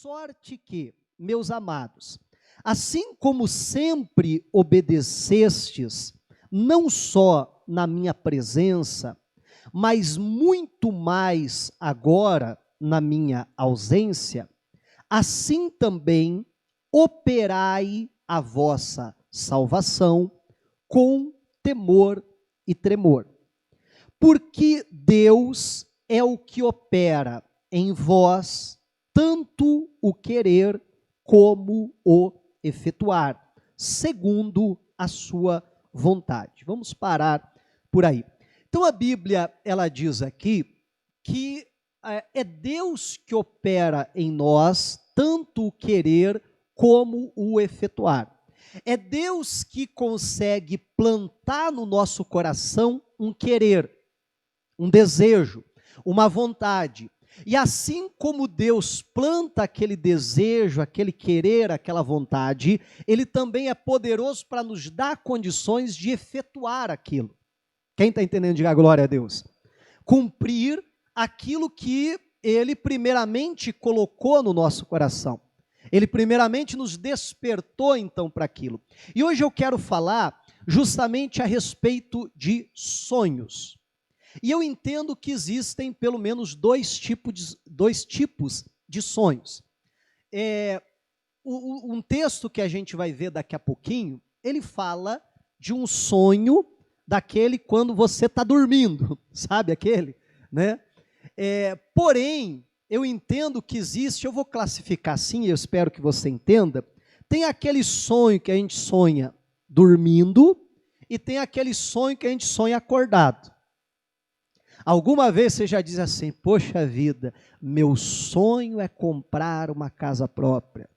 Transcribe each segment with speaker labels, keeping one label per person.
Speaker 1: sorte que, meus amados, assim como sempre obedecestes, não só na minha presença, mas muito mais agora na minha ausência, assim também operai a vossa salvação com temor e tremor. Porque Deus é o que opera em vós tanto o querer como o efetuar, segundo a sua vontade. Vamos parar por aí. Então a Bíblia, ela diz aqui que é Deus que opera em nós tanto o querer como o efetuar. É Deus que consegue plantar no nosso coração um querer, um desejo, uma vontade. E assim como Deus planta aquele desejo, aquele querer, aquela vontade, Ele também é poderoso para nos dar condições de efetuar aquilo. Quem está entendendo, diga glória a Deus. Cumprir aquilo que Ele primeiramente colocou no nosso coração. Ele primeiramente nos despertou então para aquilo. E hoje eu quero falar justamente a respeito de sonhos. E eu entendo que existem pelo menos dois tipos de sonhos. Um texto que a gente vai ver daqui a pouquinho, ele fala de um sonho daquele quando você está dormindo, sabe aquele? Né? Porém, eu entendo que existe, eu vou classificar assim, eu espero que você entenda, tem aquele sonho que a gente sonha dormindo e tem aquele sonho que a gente sonha acordado. Alguma vez você já diz assim, poxa vida, meu sonho é comprar uma casa própria.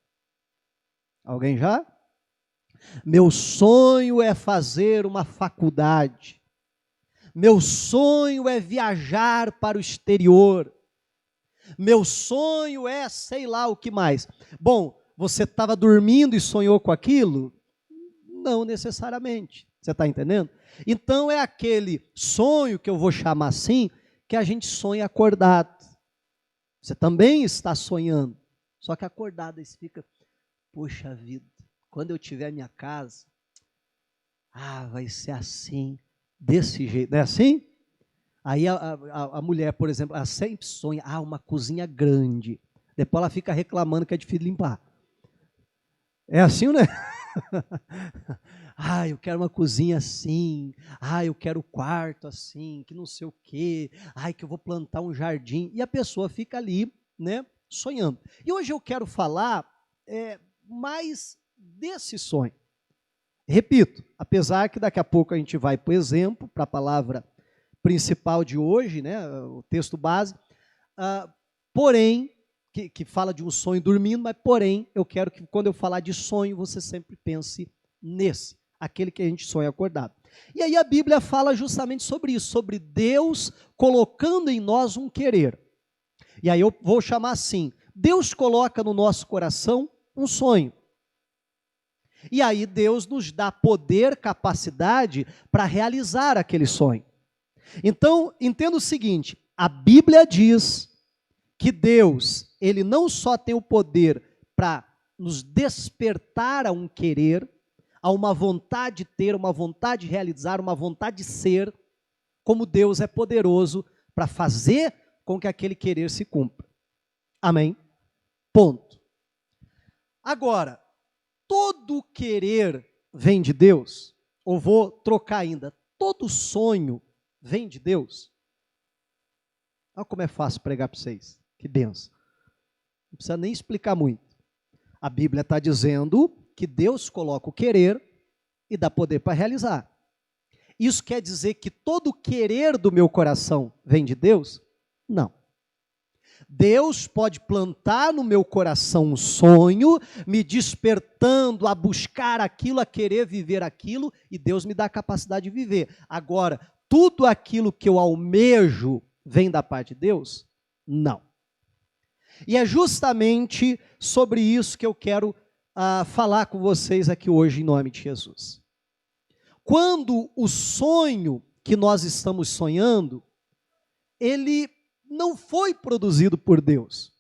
Speaker 1: Alguém já? Meu sonho é fazer uma faculdade. Meu sonho é viajar para o exterior. Meu sonho é sei lá o que mais. Bom, você estava dormindo e sonhou com aquilo? Não necessariamente. Você está entendendo? Então é aquele sonho que eu vou chamar assim, que a gente sonha acordado. Você também está sonhando, só que acordado aí você fica, poxa vida, quando eu tiver minha casa, vai ser assim, desse jeito, não é assim? Aí a mulher, por exemplo, ela sempre sonha, uma cozinha grande, depois ela fica reclamando que é difícil limpar. É assim, né? Eu quero uma cozinha assim, eu quero o quarto assim, que não sei o quê, que eu vou plantar um jardim, e a pessoa fica ali, né, sonhando. E hoje eu quero falar mais desse sonho. Repito, apesar que daqui a pouco a gente vai para o exemplo, para a palavra principal de hoje, né, o texto base, porém, que fala de um sonho dormindo, mas porém, eu quero que quando eu falar de sonho, você sempre pense nesse, aquele que a gente sonha acordado. E aí a Bíblia fala justamente sobre isso, sobre Deus colocando em nós um querer. E aí eu vou chamar assim, Deus coloca no nosso coração um sonho. E aí Deus nos dá poder, capacidade para realizar aquele sonho. Então, entenda o seguinte, a Bíblia diz que Deus, Ele não só tem o poder para nos despertar a um querer, a uma vontade de ter, uma vontade de realizar, uma vontade de ser, como Deus é poderoso para fazer com que aquele querer se cumpra. Amém? Ponto. Agora, todo querer vem de Deus? Ou vou trocar ainda, todo sonho vem de Deus? Olha como é fácil pregar para vocês. Que benção. Não precisa nem explicar muito. A Bíblia está dizendo que Deus coloca o querer e dá poder para realizar. Isso quer dizer que todo querer do meu coração vem de Deus? Não. Deus pode plantar no meu coração um sonho, me despertando a buscar aquilo, a querer viver aquilo, e Deus me dá a capacidade de viver. Agora, tudo aquilo que eu almejo vem da parte de Deus? Não. E é justamente sobre isso que eu quero falar com vocês aqui hoje, em nome de Jesus. Quando o sonho que nós estamos sonhando, ele não foi produzido por Deus.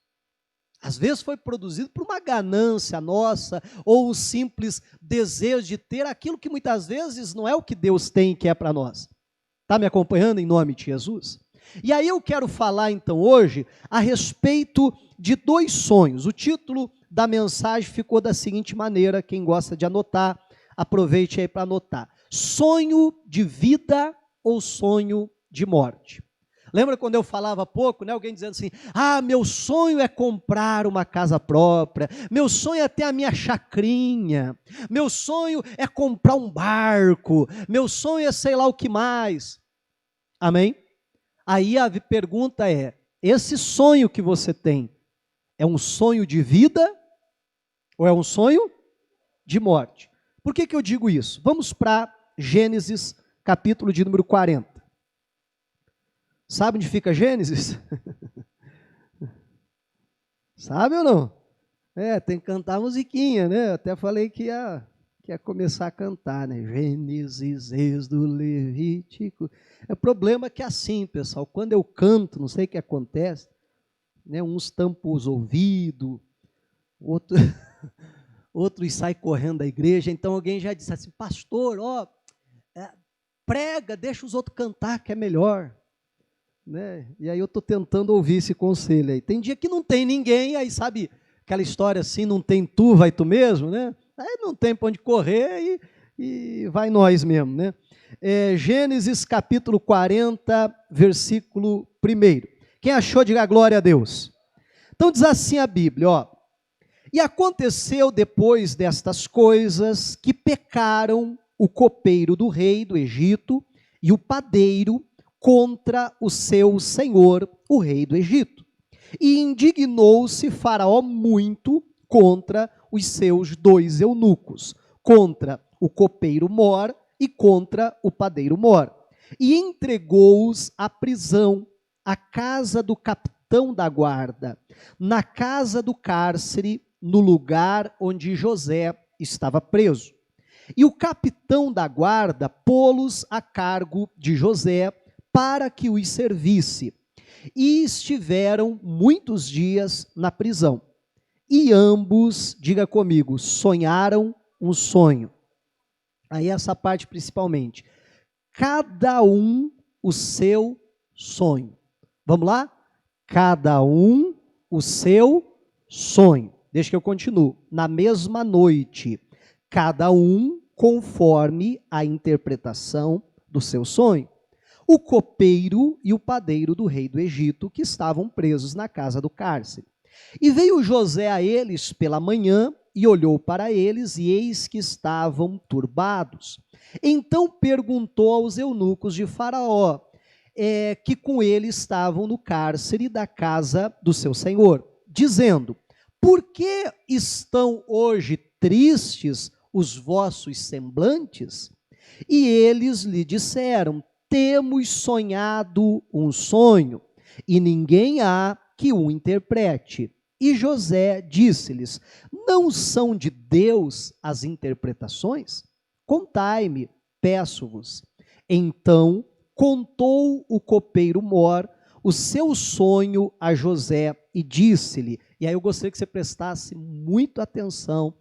Speaker 1: Às vezes foi produzido por uma ganância nossa, ou um simples desejo de ter aquilo que muitas vezes não é o que Deus tem e quer para nós. Está me acompanhando em nome de Jesus? E aí eu quero falar então hoje a respeito de 2 sonhos. O título da mensagem ficou da seguinte maneira, quem gosta de anotar, aproveite aí para anotar. Sonho de vida ou sonho de morte? Lembra quando eu falava há pouco, né, alguém dizendo assim, meu sonho é comprar uma casa própria, meu sonho é ter a minha chacrinha, meu sonho é comprar um barco, meu sonho é sei lá o que mais. Amém? Aí a pergunta é, esse sonho que você tem, é um sonho de vida ou é um sonho de morte? Por que eu digo isso? Vamos para Gênesis, capítulo de número 40. Sabe onde fica Gênesis? Sabe ou não? Tem que cantar a musiquinha, né? Até falei que ia começar a cantar, né? Gênesis, Êxodo, Levítico. O problema é que é assim, pessoal, quando eu canto, não sei o que acontece, né? Uns tampam os ouvidos, outros saem correndo da igreja, então alguém já disse assim, pastor, prega, deixa os outros cantar que é melhor. Né? E aí eu estou tentando ouvir esse conselho aí. Tem dia que não tem ninguém, aí sabe aquela história assim, não tem tu, vai tu mesmo, né? Aí não tem para onde correr e vai nós mesmo, né? Gênesis capítulo 40, versículo 1. Quem achou, diga glória a Deus. Então diz assim a Bíblia, e aconteceu depois destas coisas que pecaram o copeiro do rei do Egito e o padeiro contra o seu senhor, o rei do Egito. E indignou-se Faraó muito contra os seus 2 eunucos, contra o copeiro Mor e contra o padeiro Mor. E entregou-os à prisão, à casa do capitão da guarda, na casa do cárcere, no lugar onde José estava preso. E o capitão da guarda pô-los a cargo de José, para que os servisse. E estiveram muitos dias na prisão. E ambos, diga comigo, sonharam um sonho. Aí essa parte principalmente. Cada um o seu sonho. Vamos lá? Cada um o seu sonho. Deixa que eu continuo. Na mesma noite, cada um conforme a interpretação do seu sonho. O copeiro e o padeiro do rei do Egito, que estavam presos na casa do cárcere. E veio José a eles pela manhã, e olhou para eles, e eis que estavam turbados. Então perguntou aos eunucos de Faraó, que com ele estavam no cárcere da casa do seu senhor, dizendo, por que estão hoje tristes os vossos semblantes? E eles lhe disseram, temos sonhado um sonho, e ninguém há que o interprete. E José disse-lhes, não são de Deus as interpretações? Contai-me, peço-vos. Então contou o copeiro Mor o seu sonho a José e disse-lhe, e aí eu gostaria que você prestasse muita atenção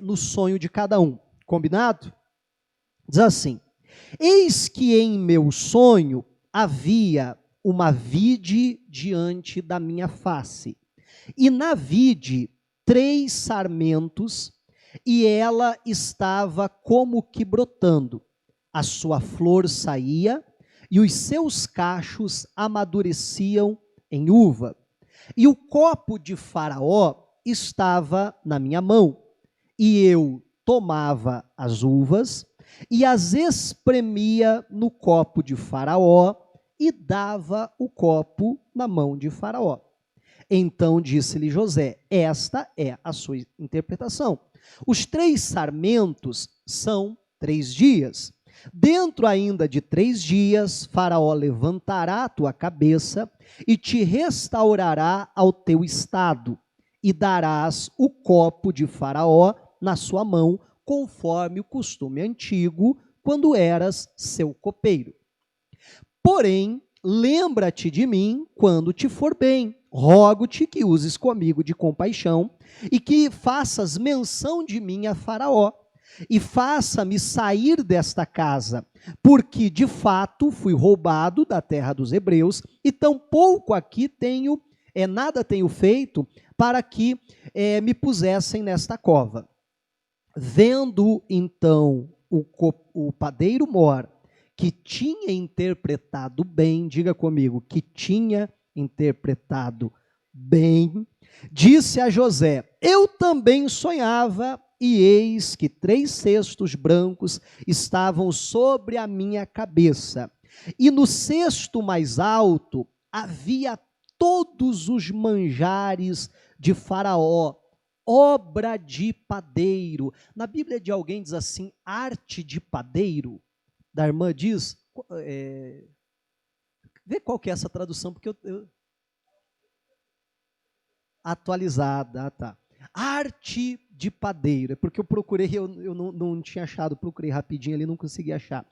Speaker 1: no sonho de cada um, combinado? Diz assim, eis que em meu sonho havia uma vide diante da minha face, e na vide 3 sarmentos, e ela estava como que brotando, a sua flor saía, e os seus cachos amadureciam em uva. E o copo de Faraó estava na minha mão, e eu tomava as uvas, e as espremia no copo de Faraó, e dava o copo na mão de Faraó. Então disse-lhe José, esta é a sua interpretação. Os 3 sarmentos são 3 dias. Dentro ainda de 3 dias, Faraó levantará a tua cabeça e te restaurará ao teu estado, e darás o copo de Faraó na sua mão, conforme o costume antigo, quando eras seu copeiro. Porém, lembra-te de mim quando te for bem, rogo-te que uses comigo de compaixão e que faças menção de mim a Faraó e faça-me sair desta casa, porque de fato fui roubado da terra dos hebreus e tampouco aqui nada tenho feito para que me pusessem nesta cova. Vendo então o padeiro mor, que tinha interpretado bem, diga comigo, que tinha interpretado bem, disse a José: eu também sonhava, e eis que 3 cestos brancos estavam sobre a minha cabeça, e no cesto mais alto havia todos os manjares de Faraó, obra de padeiro. Na Bíblia de alguém diz assim, arte de padeiro. Da irmã diz, vê qual que é essa tradução, porque atualizada, tá. Arte de padeiro, é porque eu procurei, eu não tinha achado, procurei rapidinho ali, não consegui achar.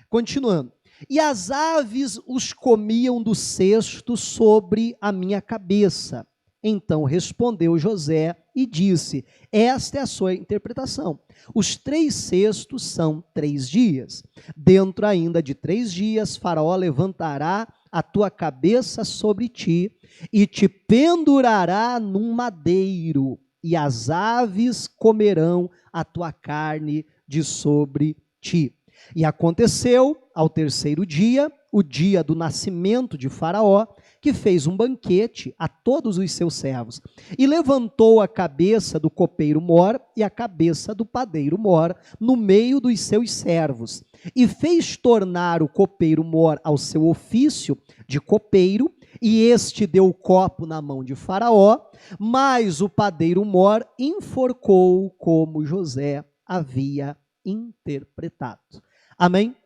Speaker 1: Continuando. E as aves os comiam do cesto sobre a minha cabeça. Então respondeu José e disse: esta é a sua interpretação. Os 3 cestos são 3 dias. Dentro ainda de 3 dias, Faraó levantará a tua cabeça sobre ti e te pendurará num madeiro, e as aves comerão a tua carne de sobre ti. E aconteceu ao 3º dia, o dia do nascimento de Faraó, que fez um banquete a todos os seus servos, e levantou a cabeça do copeiro mor e a cabeça do padeiro mor no meio dos seus servos, e fez tornar o copeiro mor ao seu ofício de copeiro, e este deu o copo na mão de Faraó, mas o padeiro mor enforcou como José havia interpretado. Amém?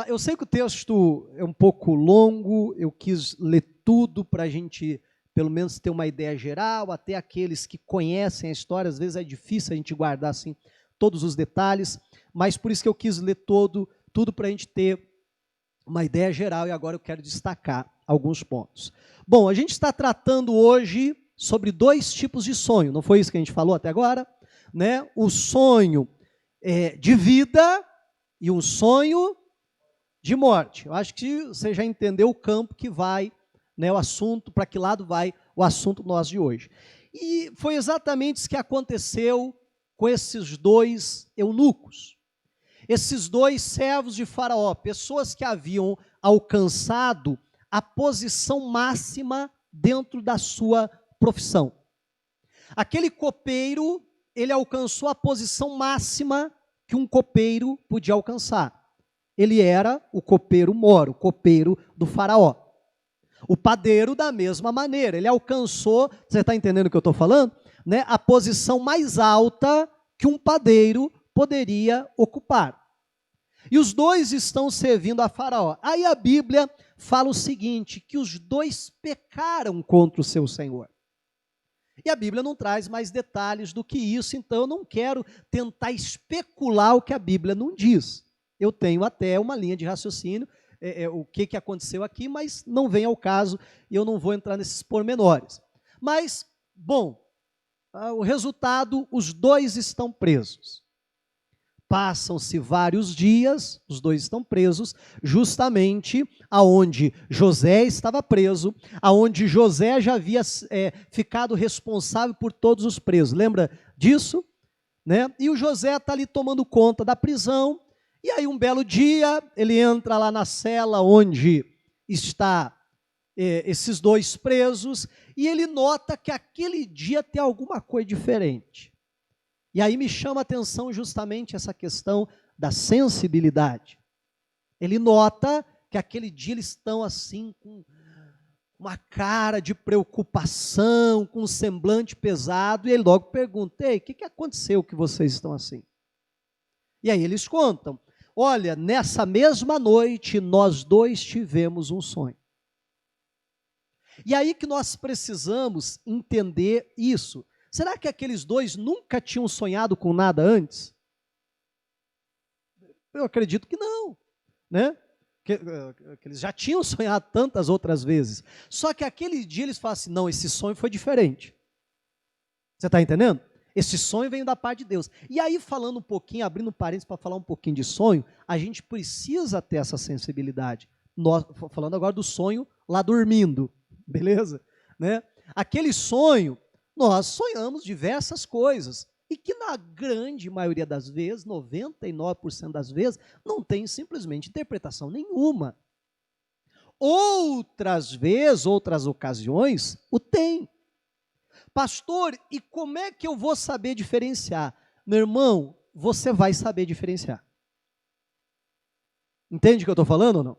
Speaker 1: Eu sei que o texto é um pouco longo, eu quis ler tudo para a gente, pelo menos, ter uma ideia geral, até aqueles que conhecem a história, às vezes é difícil a gente guardar assim, todos os detalhes, mas por isso que eu quis ler tudo para a gente ter uma ideia geral, e agora eu quero destacar alguns pontos. Bom, a gente está tratando hoje sobre 2 tipos de sonho, não foi isso que a gente falou até agora? Né? O sonho de vida e um sonho de morte. Eu acho que você já entendeu o campo que vai, né, o assunto, para que lado vai o assunto nosso de hoje. E foi exatamente isso que aconteceu com esses 2 eunucos. Esses 2 servos de Faraó, pessoas que haviam alcançado a posição máxima dentro da sua profissão. Aquele copeiro, ele alcançou a posição máxima que um copeiro podia alcançar. Ele era o copeiro mor, o copeiro do Faraó. O padeiro, da mesma maneira, ele alcançou, você está entendendo o que eu estou falando? Né, a posição mais alta que um padeiro poderia ocupar. E os 2 estão servindo a Faraó. Aí a Bíblia fala o seguinte, que os 2 pecaram contra o seu Senhor. E a Bíblia não traz mais detalhes do que isso, então eu não quero tentar especular o que a Bíblia não diz. Eu tenho até uma linha de raciocínio, o que aconteceu aqui, mas não vem ao caso e eu não vou entrar nesses pormenores. Mas, bom, o resultado, os 2 estão presos. Passam-se vários dias, os 2 estão presos, justamente aonde José estava preso, aonde José já havia ficado responsável por todos os presos. Lembra disso? Né? E o José está ali tomando conta da prisão. E aí um belo dia, ele entra lá na cela onde está esses 2 presos, e ele nota que aquele dia tem alguma coisa diferente. E aí me chama a atenção justamente essa questão da sensibilidade. Ele nota que aquele dia eles estão assim, com uma cara de preocupação, com um semblante pesado, e ele logo pergunta: ei, o que aconteceu que vocês estão assim? E aí eles contam: olha, nessa mesma noite, nós 2 tivemos um sonho. E aí que nós precisamos entender isso. Será que aqueles 2 nunca tinham sonhado com nada antes? Eu acredito que não, né? que eles já tinham sonhado tantas outras vezes. Só que aquele dia eles falam assim, não, esse sonho foi diferente. Você está entendendo? Esse sonho veio da parte de Deus. E aí, falando um pouquinho, abrindo parênteses para falar um pouquinho de sonho, a gente precisa ter essa sensibilidade. Nós, falando agora do sonho lá dormindo, beleza? Né? Aquele sonho, nós sonhamos diversas coisas. E que na grande maioria das vezes, 99% das vezes, não tem simplesmente interpretação nenhuma. Outras vezes, outras ocasiões, o tem. Pastor, e como é que eu vou saber diferenciar? Meu irmão, você vai saber diferenciar. Entende o que eu estou falando ou não?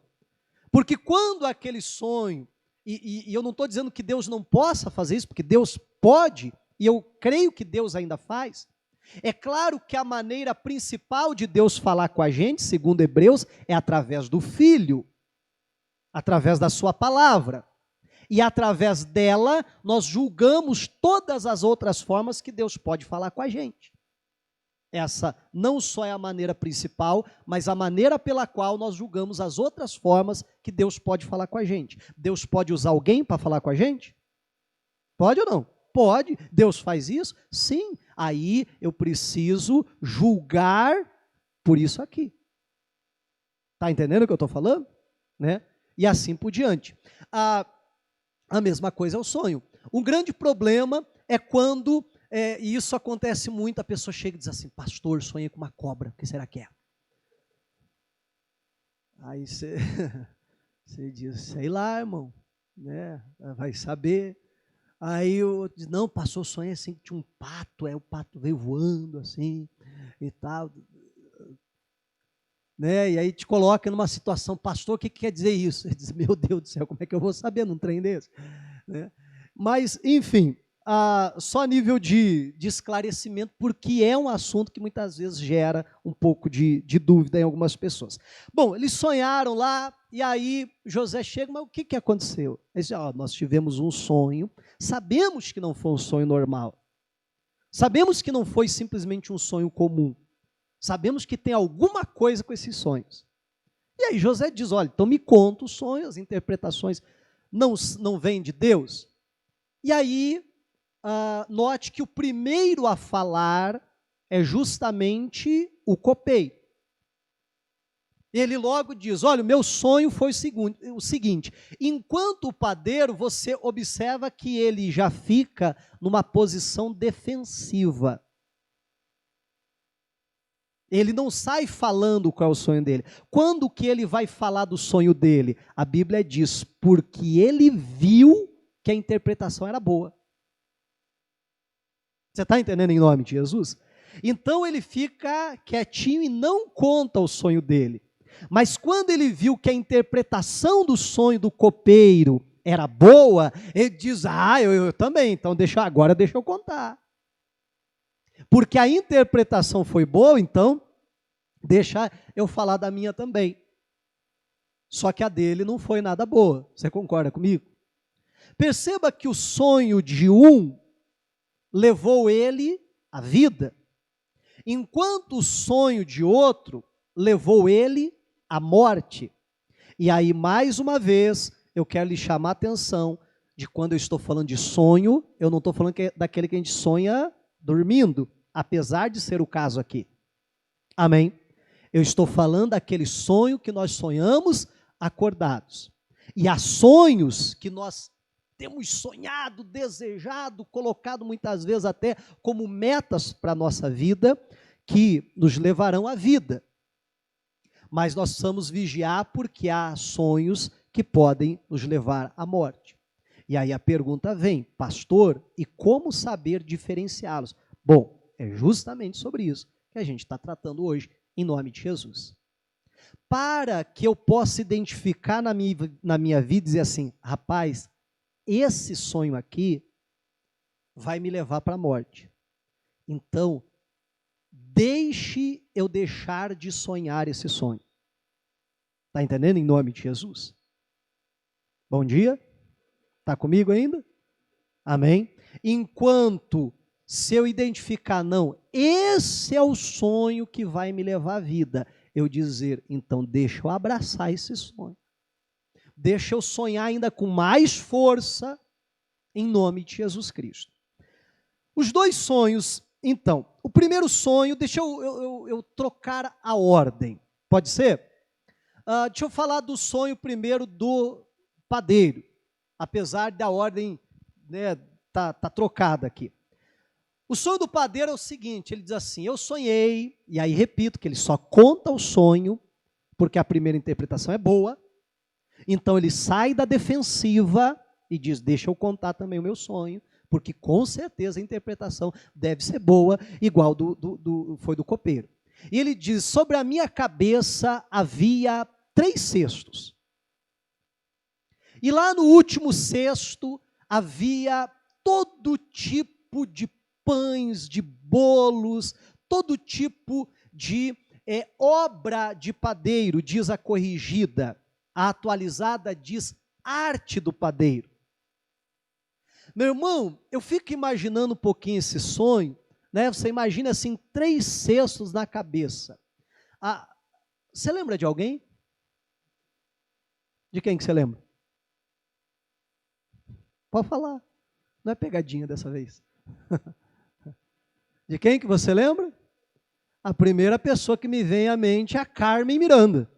Speaker 1: Porque quando aquele sonho, e eu não estou dizendo que Deus não possa fazer isso, porque Deus pode, e eu creio que Deus ainda faz. É claro que a maneira principal de Deus falar com a gente, segundo Hebreus, é através do Filho, através da sua palavra. E através dela, nós julgamos todas as outras formas que Deus pode falar com a gente. Essa não só é a maneira principal, mas a maneira pela qual nós julgamos as outras formas que Deus pode falar com a gente. Deus pode usar alguém para falar com a gente? Pode ou não? Pode. Deus faz isso? Sim. Aí eu preciso julgar por isso aqui. Está entendendo o que eu estou falando? Né? E assim por diante. A mesma coisa é o sonho. Um grande problema é quando, e isso acontece muito, a pessoa chega e diz assim, pastor, sonhei com uma cobra, o que será que é? Aí você diz, sei lá, irmão, né? Vai saber. Aí eu diz, não, pastor, sonhei assim, que tinha um pato, o pato veio voando assim, e tal. Né? E aí te coloca numa situação, pastor, o que quer dizer isso? Ele diz, meu Deus do céu, como é que eu vou saber num trem desse? Né? Mas, enfim, só a nível de esclarecimento, porque é um assunto que muitas vezes gera um pouco de dúvida em algumas pessoas. Bom, eles sonharam lá, e aí José chega, mas o que aconteceu? Eles dizem, nós tivemos um sonho, sabemos que não foi um sonho normal, sabemos que não foi simplesmente um sonho comum, sabemos que tem alguma coisa com esses sonhos. E aí José diz, olha, então me conta os sonhos, as interpretações não vêm de Deus. E aí, note que o primeiro a falar é justamente o copeiro. Ele logo diz, olha, o meu sonho foi o seguinte, enquanto o padeiro, você observa que ele já fica numa posição defensiva. Ele não sai falando qual é o sonho dele. Quando que ele vai falar do sonho dele? A Bíblia diz, porque ele viu que a interpretação era boa. Você está entendendo em nome de Jesus? Então ele fica quietinho e não conta o sonho dele. Mas quando ele viu que a interpretação do sonho do copeiro era boa, ele diz, eu também, então agora deixa eu contar. Porque a interpretação foi boa, então deixa eu falar da minha também. Só que a dele não foi nada boa. Você concorda comigo? Perceba que o sonho de um levou ele à vida, enquanto o sonho de outro levou ele à morte. E aí, mais uma vez, eu quero lhe chamar a atenção de quando eu estou falando de sonho, eu não estou falando daquele que a gente sonha dormindo, apesar de ser o caso aqui. Amém? Eu estou falando daquele sonho que nós sonhamos acordados. E há sonhos que nós temos sonhado, desejado, colocado muitas vezes até como metas para a nossa vida, que nos levarão à vida. Mas nós precisamos vigiar porque há sonhos que podem nos levar à morte. E aí a pergunta vem, pastor, e como saber diferenciá-los? Bom, é justamente sobre isso que a gente está tratando hoje, em nome de Jesus. Para que eu possa identificar na minha vida e dizer assim, rapaz, esse sonho aqui vai me levar para a morte. Então, deixe eu deixar de sonhar esse sonho. Está entendendo? Em nome de Jesus. Bom dia. Está comigo ainda? Amém? Enquanto, se eu identificar, não, esse é o sonho que vai me levar à vida, eu dizer, então deixa eu abraçar esse sonho. Deixa eu sonhar ainda com mais força, em nome de Jesus Cristo. Os dois sonhos, então, o primeiro sonho, deixa eu trocar a ordem, pode ser? Deixa eu falar do sonho primeiro do padeiro, apesar da ordem, né, tá trocada aqui. O sonho do padeiro é o seguinte, ele diz assim, eu sonhei, e aí repito que ele só conta o sonho, porque a primeira interpretação é boa, então ele sai da defensiva e diz, deixa eu contar também o meu sonho, porque com certeza a interpretação deve ser boa, igual foi do copeiro. E ele diz, sobre a minha cabeça havia 3 cestos. E lá no último cesto havia todo tipo de pães, de bolos, todo tipo de obra de padeiro, diz a corrigida. A atualizada diz arte do padeiro. Meu irmão, eu fico imaginando um pouquinho esse sonho, né? Você imagina assim, 3 cestos na cabeça. Você lembra de alguém? De quem que você lembra? Pode falar. Não é pegadinha dessa vez. De quem que você lembra? A primeira pessoa que me vem à mente é a Carmen Miranda.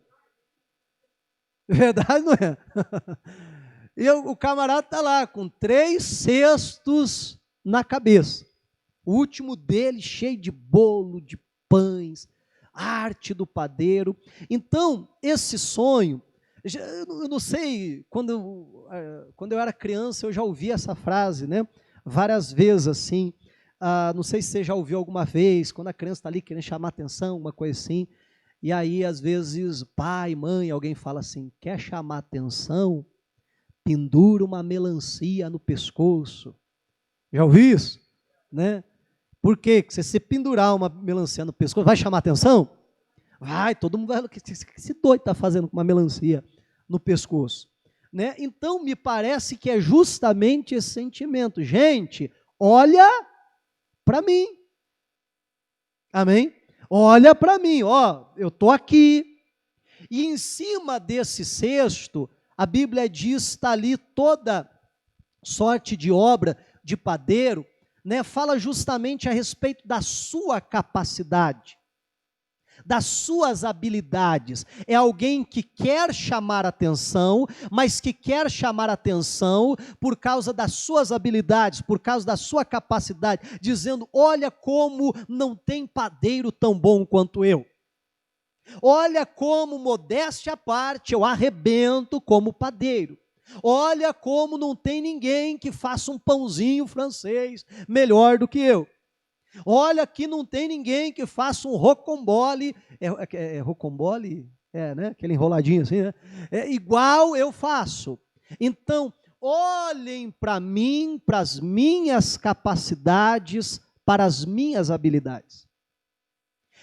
Speaker 1: Verdade, não é? E o camarada está lá com 3 cestos na cabeça. O último dele cheio de bolo, de pães, arte do padeiro. Então, esse sonho, eu não sei, quando eu era criança eu já ouvi essa frase, né? Várias vezes assim. Não sei se você já ouviu alguma vez, quando a criança está ali querendo chamar atenção, uma coisa assim. E aí, às vezes, pai, mãe, alguém fala assim, quer chamar atenção? Pendura uma melancia no pescoço. Já ouviu isso? Né? Por quê? Porque se você pendurar uma melancia no pescoço, vai chamar atenção? Vai, todo mundo vai, o que esse doido está fazendo com uma melancia no pescoço? Né? Então, me parece que é justamente esse sentimento. Gente, olha para mim. Amém? Olha para mim, ó, eu estou aqui. E em cima desse cesto, a Bíblia diz, está ali toda sorte de obra de padeiro, né? Fala justamente a respeito da sua capacidade, das suas habilidades. É alguém que quer chamar atenção, mas que quer chamar atenção por causa das suas habilidades, por causa da sua capacidade, dizendo, olha como não tem padeiro tão bom quanto eu. Olha como, modéstia à parte, eu arrebento como padeiro. Olha como não tem ninguém que faça um pãozinho francês melhor do que eu. Olha que não tem ninguém que faça um rocambole, rocambole? Né? Aquele enroladinho assim, né? Igual eu faço. Então, olhem para mim, para as minhas capacidades, para as minhas habilidades.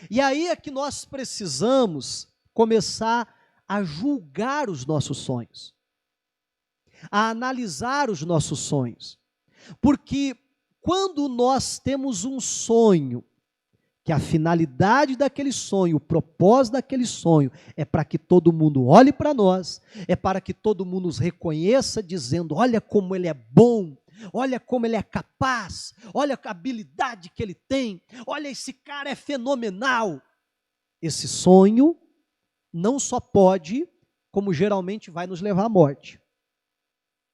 Speaker 1: E aí é que nós precisamos começar a julgar os nossos sonhos, a analisar os nossos sonhos, porque quando nós temos um sonho, que a finalidade daquele sonho, o propósito daquele sonho é para que todo mundo olhe para nós, é para que todo mundo nos reconheça dizendo, olha como ele é bom, olha como ele é capaz, olha a habilidade que ele tem, olha esse cara é fenomenal. Esse sonho não só pode, como geralmente vai nos levar à morte.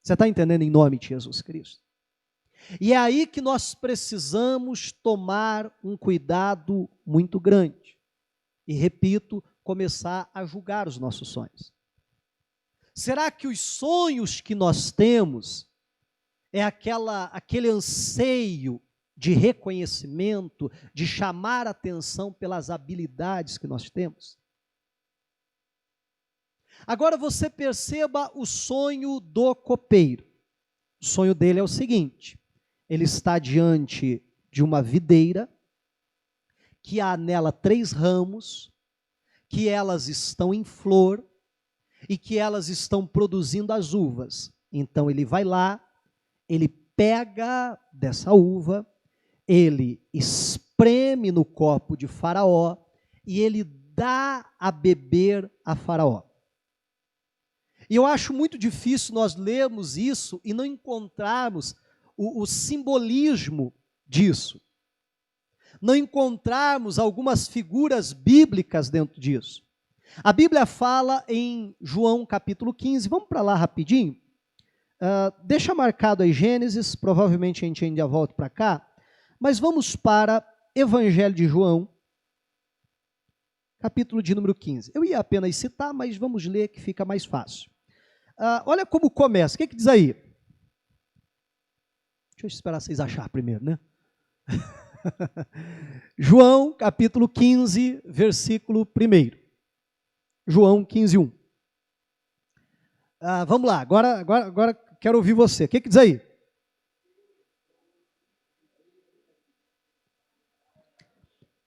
Speaker 1: Você está entendendo em nome de Jesus Cristo? E é aí que nós precisamos tomar um cuidado muito grande. E repito, começar a julgar os nossos sonhos. Será que os sonhos que nós temos é aquele anseio de reconhecimento, de chamar atenção pelas habilidades que nós temos? Agora você perceba o sonho do copeiro. O sonho dele é o seguinte: ele está diante de uma videira, que há nela 3 ramos, que elas estão em flor, e que elas estão produzindo as uvas. Então ele vai lá, ele pega dessa uva, ele espreme no copo de Faraó, e ele dá a beber a Faraó. E eu acho muito difícil nós lermos isso e não encontrarmos o simbolismo disso. Não encontrarmos algumas figuras bíblicas dentro disso. A Bíblia fala em João capítulo 15, vamos para lá rapidinho? Deixa marcado aí Gênesis, provavelmente a gente ainda volta para cá, mas vamos para Evangelho de João, capítulo de número 15. Eu ia apenas citar, mas vamos ler que fica mais fácil. Olha como começa, o que diz aí? Deixa eu esperar vocês acharem primeiro, né? João, capítulo 15, versículo 1. João 15, 1. Vamos lá, agora quero ouvir você. O que diz aí?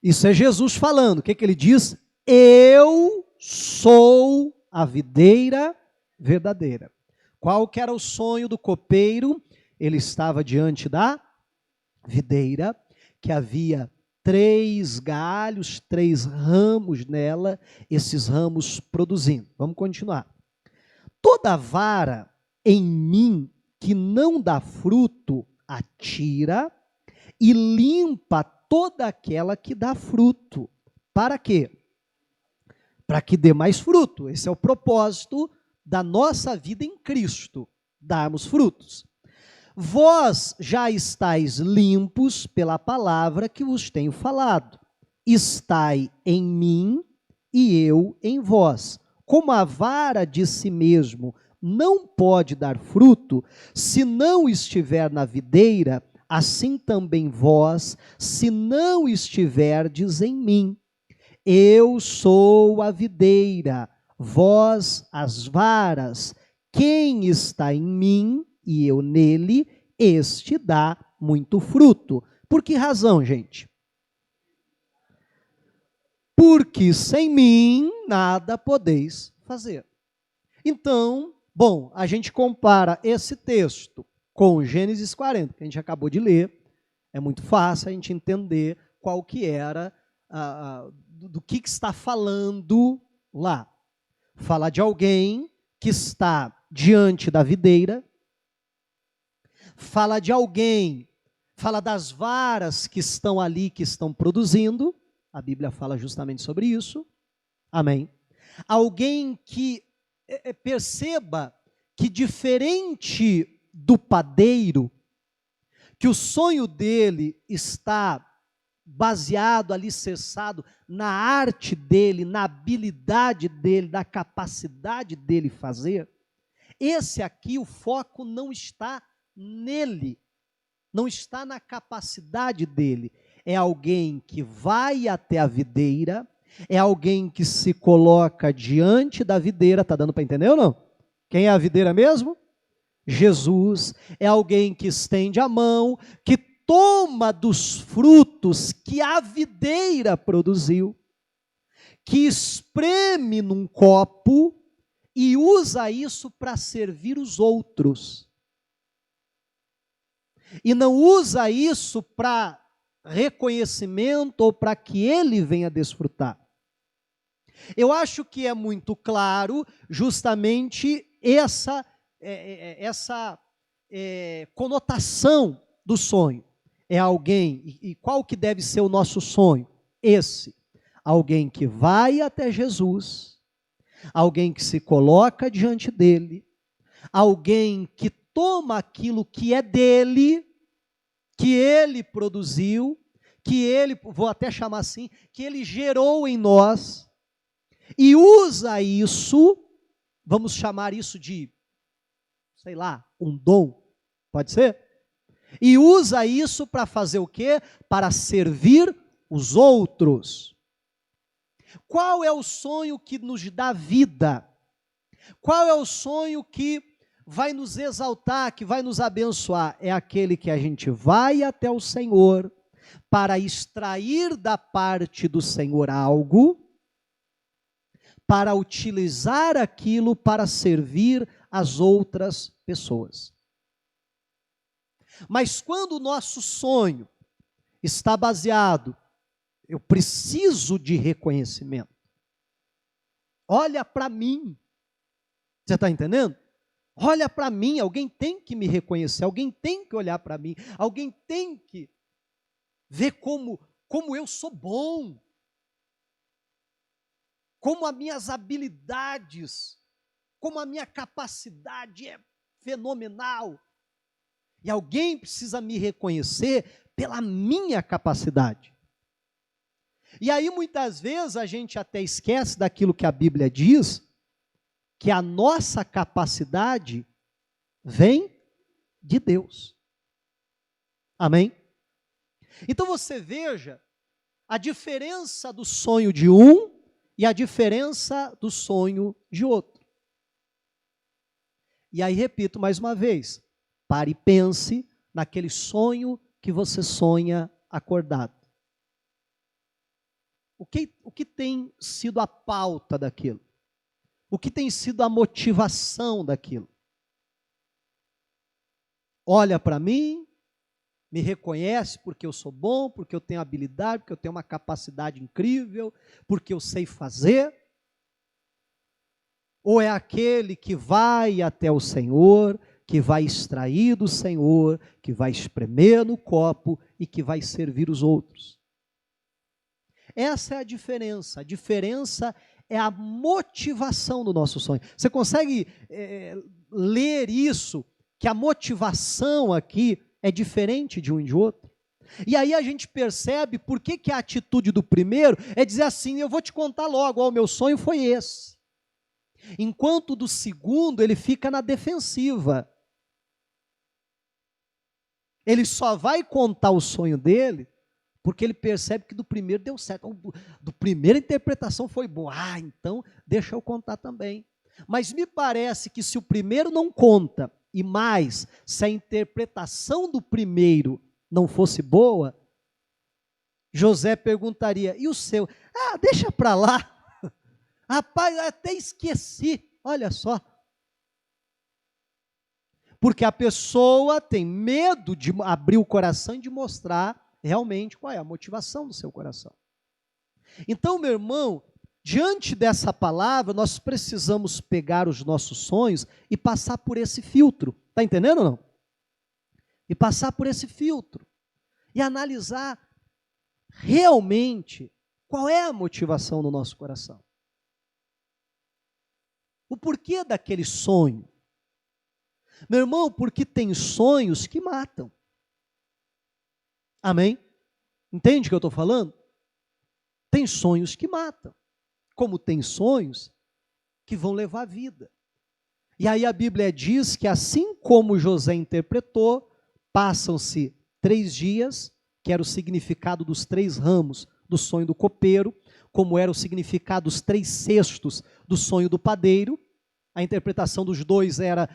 Speaker 1: Isso é Jesus falando. O que ele diz? Eu sou a videira verdadeira. Qual que era o sonho do copeiro? Ele estava diante da videira, que havia 3 galhos, 3 ramos nela, esses ramos produzindo. Vamos continuar. Toda vara em mim que não dá fruto, atira e limpa toda aquela que dá fruto. Para quê? Para que dê mais fruto. Esse é o propósito da nossa vida em Cristo, darmos frutos. Vós já estáis limpos pela palavra que vos tenho falado. Estai em mim e eu em vós. Como a vara de si mesmo não pode dar fruto, se não estiver na videira, assim também vós, se não estiverdes em mim. Eu sou a videira, vós as varas. Quem está em mim e eu nele, este dá muito fruto. Por que razão, gente? Porque sem mim nada podeis fazer. Então, bom, a gente compara esse texto com Gênesis 40, que a gente acabou de ler. É muito fácil a gente entender qual que era, do que está falando lá. Fala de alguém que está diante da videira, fala de alguém, fala das varas que estão ali, que estão produzindo, a Bíblia fala justamente sobre isso, amém? Alguém que perceba que diferente do padeiro, que o sonho dele está baseado, alicerçado na arte dele, na habilidade dele, na capacidade dele fazer, esse aqui, o foco não está nele, não está na capacidade dele. É alguém que vai até a videira, é alguém que se coloca diante da videira, está dando para entender ou não? Quem é a videira mesmo? Jesus. É alguém que estende a mão, que toma dos frutos que a videira produziu, que espreme num copo e usa isso para servir os outros. E não usa isso para reconhecimento ou para que ele venha desfrutar. Eu acho que é muito claro justamente essa conotação do sonho. É alguém, e qual que deve ser o nosso sonho? Esse, alguém que vai até Jesus, alguém que se coloca diante dele, alguém que toma aquilo que é dele, que ele produziu, que ele, vou até chamar assim, que ele gerou em nós, e usa isso, vamos chamar isso de, sei lá, um dom, pode ser? E usa isso para fazer o quê? Para servir os outros. Qual é o sonho que nos dá vida? Qual é o sonho que vai nos exaltar, que vai nos abençoar? É aquele que a gente vai até o Senhor para extrair da parte do Senhor algo, para utilizar aquilo para servir as outras pessoas. Mas quando o nosso sonho está baseado, eu preciso de reconhecimento. Olha para mim. Você está entendendo? Olha para mim, alguém tem que me reconhecer, alguém tem que olhar para mim, alguém tem que ver como eu sou bom, como as minhas habilidades, como a minha capacidade é fenomenal. E alguém precisa me reconhecer pela minha capacidade. E aí muitas vezes a gente até esquece daquilo que a Bíblia diz, que a nossa capacidade vem de Deus. Amém? Então você veja a diferença do sonho de um e a diferença do sonho de outro. E aí repito mais uma vez, pare e pense naquele sonho que você sonha acordado. O que tem sido a pauta daquilo? O que tem sido a motivação daquilo? Olha para mim, me reconhece porque eu sou bom, porque eu tenho habilidade, porque eu tenho uma capacidade incrível, porque eu sei fazer? Ou é aquele que vai até o Senhor, que vai extrair do Senhor, que vai espremer no copo e que vai servir os outros? Essa é a diferença. A diferença é a motivação do nosso sonho. Você consegue ler isso? Que a motivação aqui é diferente de um e de outro? E aí a gente percebe por que a atitude do primeiro é dizer assim, eu vou te contar logo, ó, o meu sonho foi esse. Enquanto do segundo ele fica na defensiva. Ele só vai contar o sonho dele porque ele percebe que do primeiro deu certo. Do primeira interpretação foi boa. Ah, então deixa eu contar também. Mas me parece que se o primeiro não conta, e mais, se a interpretação do primeiro não fosse boa, José perguntaria, e o seu? Ah, deixa para lá. Rapaz, eu até esqueci. Olha só. Porque a pessoa tem medo de abrir o coração e de mostrar realmente qual é a motivação do seu coração. Então, meu irmão, diante dessa palavra, nós precisamos pegar os nossos sonhos e passar por esse filtro. Está entendendo ou não? E passar por esse filtro. E analisar realmente qual é a motivação do nosso coração. O porquê daquele sonho. Meu irmão, porque tem sonhos que matam. Amém? Entende o que eu estou falando? Tem sonhos que matam, como tem sonhos que vão levar a vida. E aí a Bíblia diz que assim como José interpretou, passam-se 3 dias, que era o significado dos 3 ramos do sonho do copeiro, como era o significado dos 3 cestos do sonho do padeiro. A interpretação dos 2 era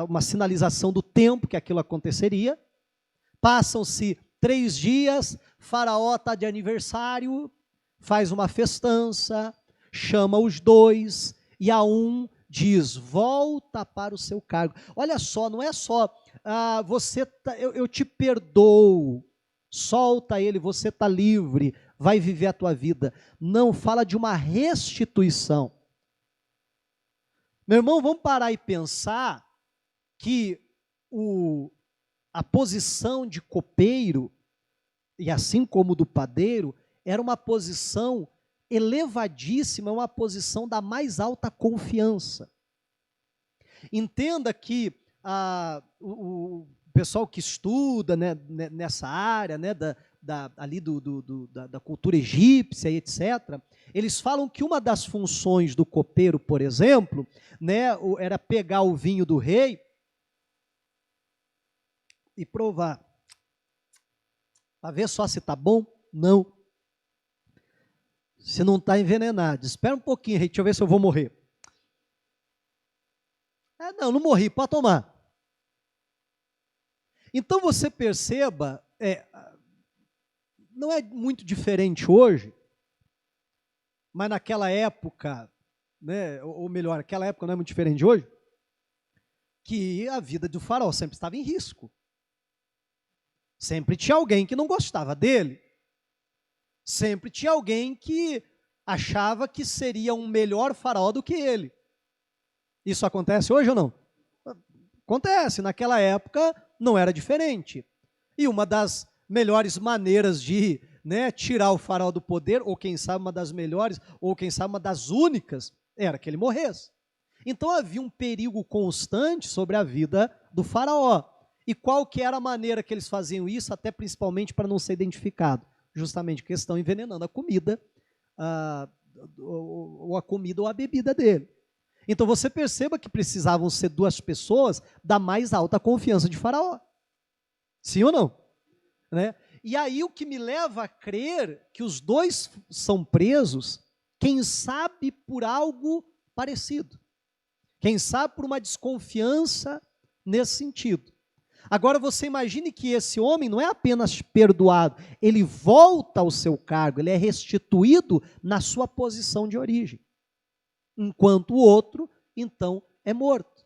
Speaker 1: uma sinalização do tempo que aquilo aconteceria. Passam-se 3 dias, Faraó está de aniversário, faz uma festança, chama os 2, e a um diz, volta para o seu cargo. Olha só, não é só, eu te perdoo, solta ele, você está livre, vai viver a tua vida. Não, fala de uma restituição. Meu irmão, vamos parar e pensar que a posição de copeiro, e assim como do padeiro, era uma posição elevadíssima, uma posição da mais alta confiança. Entenda que o pessoal que estuda, né, nessa área, né, ali da cultura egípcia, etc., eles falam que uma das funções do copeiro, por exemplo, né, era pegar o vinho do rei e provar. Para ver só se está bom? Não. Se não está envenenado. Espera um pouquinho, deixa eu ver se eu vou morrer. Não morri, pode tomar. Então você perceba, não é muito diferente hoje, mas naquela época, né, ou melhor, aquela época não é muito diferente de hoje, que a vida do faraó sempre estava em risco. Sempre tinha alguém que não gostava dele. Sempre tinha alguém que achava que seria um melhor faraó do que ele. Isso acontece hoje ou não? Acontece, naquela época não era diferente. E uma das melhores maneiras de, né, tirar o faraó do poder, ou quem sabe uma das melhores, ou quem sabe uma das únicas, era que ele morresse. Então havia um perigo constante sobre a vida do faraó. E qual que era a maneira que eles faziam isso, até principalmente para não ser identificado? Justamente que estão envenenando a comida, ou a comida ou a bebida dele. Então você perceba que precisavam ser duas pessoas da mais alta confiança de Faraó. Sim ou não? Né? E aí o que me leva a crer que os dois são presos, quem sabe por algo parecido. Quem sabe por uma desconfiança nesse sentido. Agora você imagine que esse homem não é apenas perdoado, ele volta ao seu cargo, ele é restituído na sua posição de origem. Enquanto o outro, então, é morto.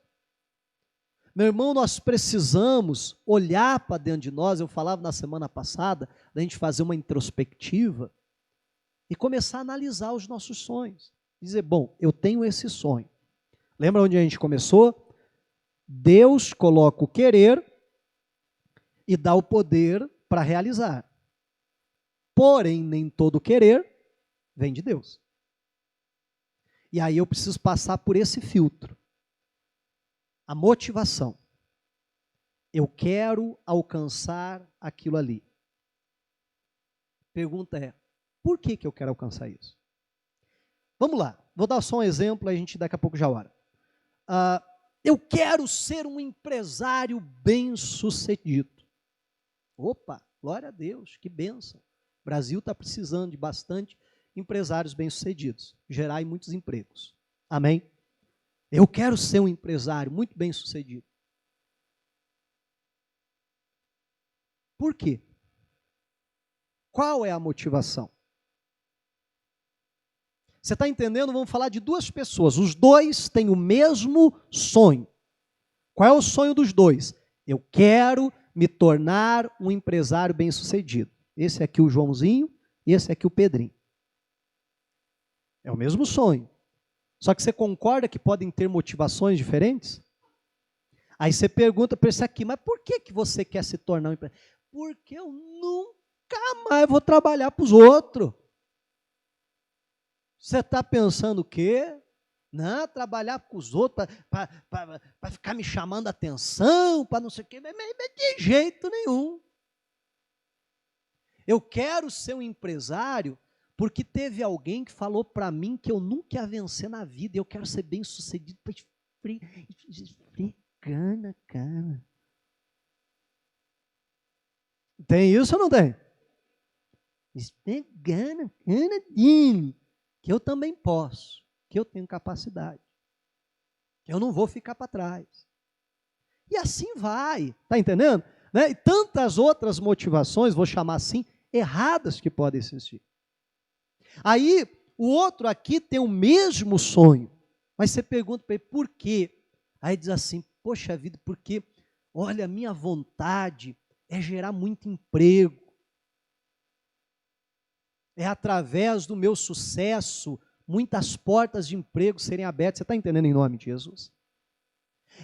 Speaker 1: Meu irmão, nós precisamos olhar para dentro de nós, eu falava na semana passada, da gente fazer uma introspectiva e começar a analisar os nossos sonhos. Dizer, bom, eu tenho esse sonho. Lembra onde a gente começou? Deus coloca o querer e dá o poder para realizar. Porém, nem todo querer vem de Deus. E aí eu preciso passar por esse filtro. A motivação. Eu quero alcançar aquilo ali. Pergunta é, por que eu quero alcançar isso? Vamos lá, vou dar só um exemplo, a gente daqui a pouco já ora. Eu quero ser um empresário bem-sucedido. Opa, glória a Deus, que bênção. O Brasil está precisando de bastante empresários bem-sucedidos, gerar muitos empregos. Amém? Eu quero ser um empresário muito bem-sucedido. Por quê? Qual é a motivação? Você está entendendo? Vamos falar de duas pessoas. Os dois têm o mesmo sonho. Qual é o sonho dos dois? Eu quero me tornar um empresário bem-sucedido. Esse aqui o Joãozinho e esse aqui o Pedrinho. É o mesmo sonho. Só que você concorda que podem ter motivações diferentes? Aí você pergunta para esse aqui, mas por que você quer se tornar um empresário? Porque eu nunca mais vou trabalhar para os outros. Você está pensando o quê? Não, trabalhar com os outros para ficar me chamando a atenção, para não sei o quê, mas de jeito nenhum. Eu quero ser um empresário porque teve alguém que falou para mim que eu nunca ia vencer na vida, e eu quero ser bem sucedido para esfregana, cara. Tem isso ou não tem? Esfregana, que eu também posso, que eu tenho capacidade, que eu não vou ficar para trás. E assim vai, está entendendo? Né? E tantas outras motivações, vou chamar assim, erradas que podem existir. Aí, o outro aqui tem o mesmo sonho, mas você pergunta para ele, por quê? Aí diz assim, poxa vida, porque, olha, a minha vontade é gerar muito emprego. É através do meu sucesso, muitas portas de emprego serem abertas. Você está entendendo em nome de Jesus?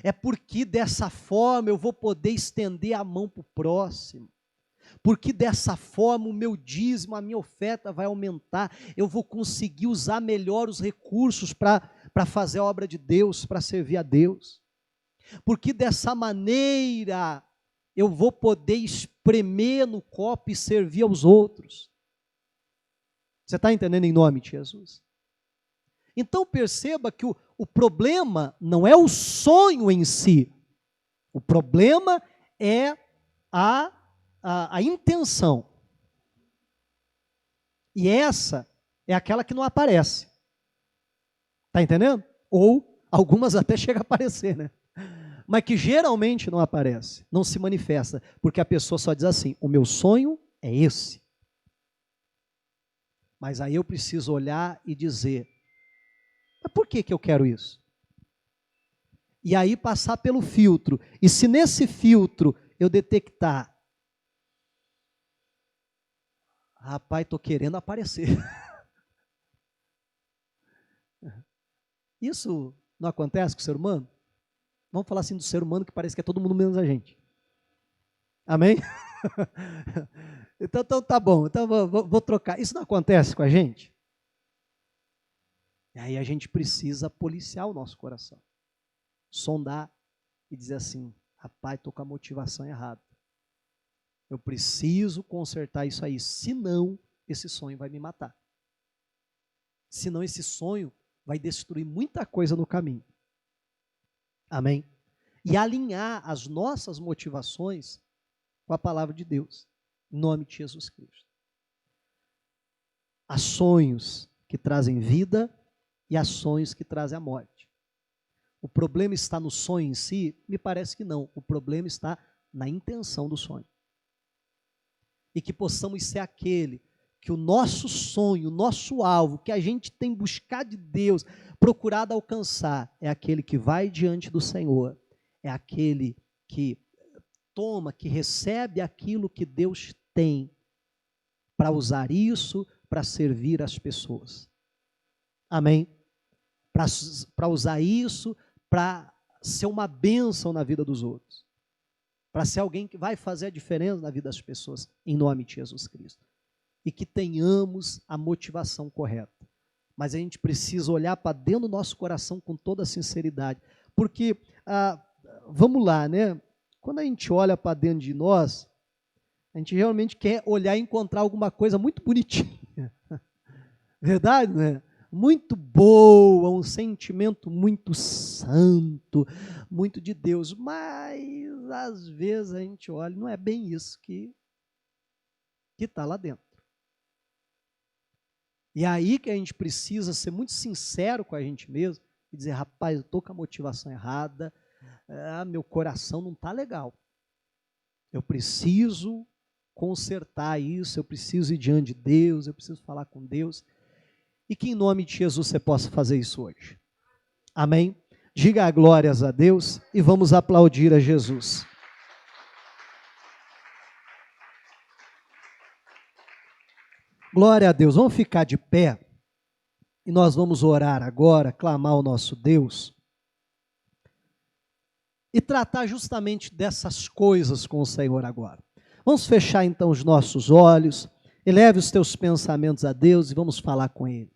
Speaker 1: É porque dessa forma eu vou poder estender a mão para o próximo. Porque dessa forma o meu dízimo, a minha oferta vai aumentar. Eu vou conseguir usar melhor os recursos para fazer a obra de Deus, para servir a Deus. Porque dessa maneira eu vou poder espremer no copo e servir aos outros. Você está entendendo em nome de Jesus? Então perceba que o problema não é o sonho em si. O problema é a intenção. E essa é aquela que não aparece. Está entendendo? Ou algumas até chegam a aparecer, né? Mas que geralmente não aparece, não se manifesta, porque a pessoa só diz assim, o meu sonho é esse. Mas aí eu preciso olhar e dizer, mas por que eu quero isso? E aí passar pelo filtro. E se nesse filtro eu detectar, rapaz, estou querendo aparecer. Isso não acontece com o ser humano? Vamos falar assim do ser humano, que parece que é todo mundo menos a gente. Amém? Então tá bom, então vou trocar. Isso não acontece com a gente? E aí a gente precisa policiar o nosso coração. Sondar e dizer assim, rapaz, estou com a motivação errada. Eu preciso consertar isso aí, senão esse sonho vai me matar. Senão esse sonho vai destruir muita coisa no caminho. Amém? E alinhar as nossas motivações com a palavra de Deus, em nome de Jesus Cristo. Há sonhos que trazem vida e há sonhos que trazem a morte. O problema está no sonho em si? Me parece que não. O problema está na intenção do sonho. E que possamos ser aquele que o nosso sonho, o nosso alvo, que a gente tem buscado de Deus, procurado alcançar, é aquele que vai diante do Senhor, é aquele que toma, que recebe aquilo que Deus tem, para usar isso, para servir as pessoas. Amém? Para usar isso, para ser uma bênção na vida dos outros. Para ser alguém que vai fazer a diferença na vida das pessoas, em nome de Jesus Cristo. E que tenhamos a motivação correta. Mas a gente precisa olhar para dentro do nosso coração com toda a sinceridade. Porque, vamos lá, né? Quando a gente olha para dentro de nós, a gente realmente quer olhar e encontrar alguma coisa muito bonitinha. Verdade, né? Muito boa, um sentimento muito santo, muito de Deus, mas às vezes a gente olha, não é bem isso que está lá dentro. E é aí que a gente precisa ser muito sincero com a gente mesmo e dizer, rapaz, eu estou com a motivação errada, meu coração não está legal. Eu preciso consertar isso, eu preciso ir diante de Deus, eu preciso falar com Deus. E que em nome de Jesus você possa fazer isso hoje. Amém? Diga glórias a Deus e vamos aplaudir a Jesus. Glória a Deus. Vamos ficar de pé e nós vamos orar agora, clamar ao nosso Deus e tratar justamente dessas coisas com o Senhor agora. Vamos fechar então os nossos olhos, eleve os teus pensamentos a Deus e vamos falar com Ele.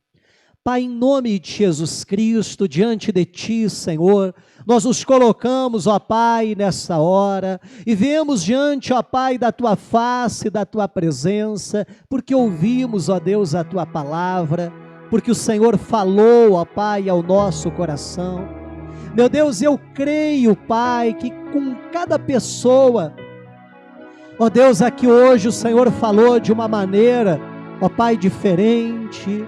Speaker 1: Pai, em nome de Jesus Cristo, diante de Ti, Senhor, nós nos colocamos, ó Pai, nessa hora, e viemos diante, ó Pai, da Tua face, da Tua presença, porque ouvimos, ó Deus, a Tua palavra, porque o Senhor falou, ó Pai, ao nosso coração. Meu Deus, eu creio, Pai, que com cada pessoa, ó Deus, aqui hoje o Senhor falou de uma maneira, ó Pai, diferente.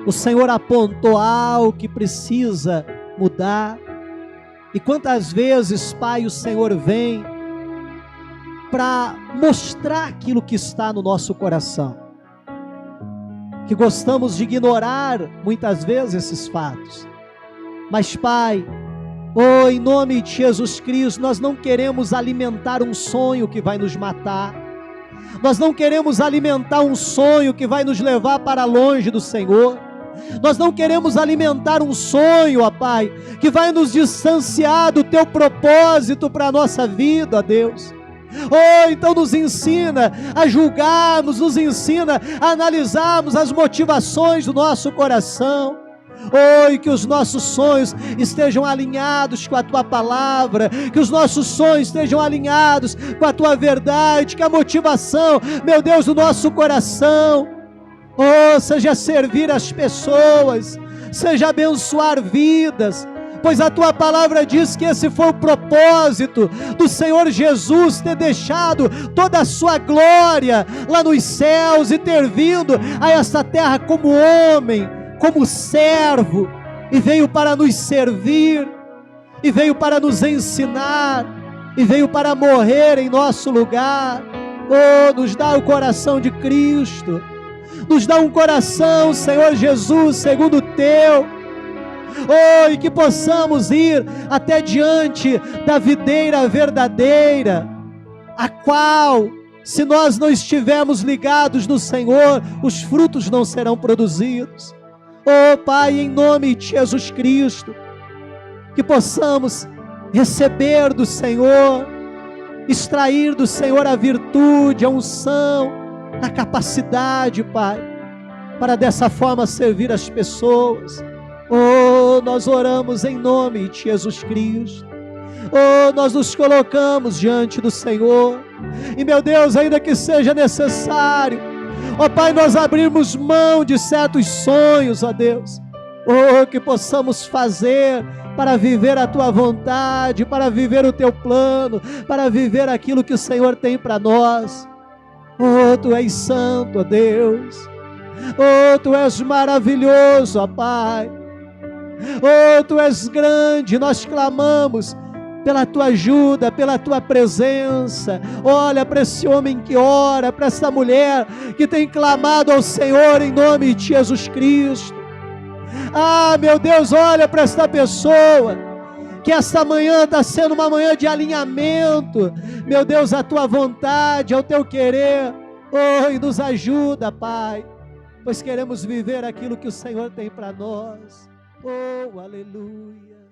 Speaker 1: O Senhor apontou algo que precisa mudar. E quantas vezes, Pai, o Senhor vem para mostrar aquilo que está no nosso coração. Que gostamos de ignorar muitas vezes esses fatos. Mas, Pai, em nome de Jesus Cristo, nós não queremos alimentar um sonho que vai nos matar. Nós não queremos alimentar um sonho que vai nos levar para longe do Senhor. Nós não queremos alimentar um sonho, ó Pai, que vai nos distanciar do Teu propósito para a nossa vida, ó Deus. Então nos ensina a julgarmos, nos ensina a analisarmos as motivações do nosso coração. E que os nossos sonhos estejam alinhados com a Tua palavra, que os nossos sonhos estejam alinhados com a Tua verdade, que a motivação, meu Deus, do nosso coração, seja servir as pessoas, seja abençoar vidas, pois a Tua palavra diz que esse foi o propósito do Senhor Jesus, ter deixado toda a sua glória lá nos céus e ter vindo a essa terra como homem, como servo, e veio para nos servir, e veio para nos ensinar, e veio para morrer em nosso lugar. Nos dá o coração de Cristo, nos dá um coração, Senhor Jesus, segundo o Teu, e que possamos ir até diante da videira verdadeira, a qual, se nós não estivermos ligados no Senhor, os frutos não serão produzidos. Oh, Pai, em nome de Jesus Cristo, que possamos receber do Senhor, extrair do Senhor a virtude, a unção, a capacidade, Pai, para dessa forma servir as pessoas. Oh, nós oramos em nome de Jesus Cristo. Oh, nós nos colocamos diante do Senhor, e meu Deus, ainda que seja necessário, ó Pai, nós abrirmos mão de certos sonhos, ó Deus, oh, que possamos fazer para viver a Tua vontade, para viver o Teu plano, para viver aquilo que o Senhor tem para nós. Oh, Tu és santo, ó Deus, oh, Tu és maravilhoso, ó Pai, oh, Tu és grande, nós clamamos pela Tua ajuda, pela Tua presença. Olha para esse homem que ora, para essa mulher que tem clamado ao Senhor em nome de Jesus Cristo. Ah, meu Deus, olha para esta pessoa, que esta manhã está sendo uma manhã de alinhamento, meu Deus, à Tua vontade, ao Teu querer. Oh, e nos ajuda, Pai, pois queremos viver aquilo que o Senhor tem para nós. Oh, aleluia.